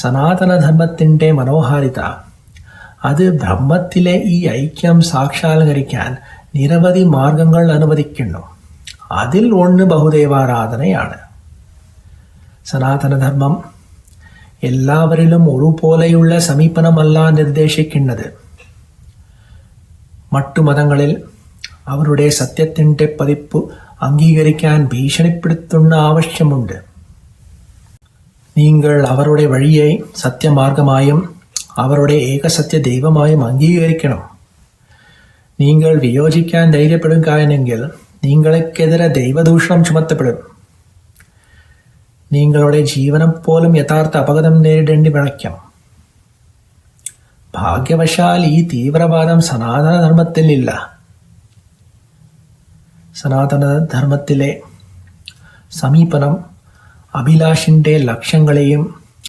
സനാതനധർമ്മത്തിൻ്റെ മനോഹാരിത അത് ബ്രഹ്മത്തിലെ ഈ ഐക്യം സാക്ഷാത്കരിക്കാൻ നിരവധി മാർഗങ്ങൾ അനുവദിക്കുന്നു. അതിൽ ഒന്ന് ബഹുദൈവാരാധനയാണ്. സനാതനധർമ്മം എല്ലാവരിലും ഒരുപോലെയുള്ള സമീപനമല്ല നിർദ്ദേശിക്കുന്നത്. മറ്റു മതങ്ങളിൽ അവരുടെ സത്യത്തിൻ്റെ പതിപ്പ് അംഗീകരിക്കാൻ ഭീഷണിപ്പെടുത്തുന്ന ആവശ്യമുണ്ട്. നിങ്ങൾ അവരുടെ വഴിയെ സത്യമാർഗമായും അവരുടെ ഏകസത്യ ദൈവമായും അംഗീകരിക്കണം. നിങ്ങൾ വിയോജിക്കാൻ ധൈര്യപ്പെടുകയാണെങ്കിൽ നിങ്ങൾക്കെതിരെ ദൈവദൂഷണം ചുമത്തപ്പെടും. നിങ്ങളുടെ ജീവനം പോലും യഥാർത്ഥ അപകടം നേരിടേണ്ടി വയ്ക്കാം. ഭാഗ്യവശാൽ ഈ തീവ്രവാദം സനാതനധർമ്മത്തിൽ ഇല്ല. സനാതനധർമ്മത്തിലെ സമീപനം അഭിലാഷിൻ്റെ ലക്ഷ്യങ്ങളെയും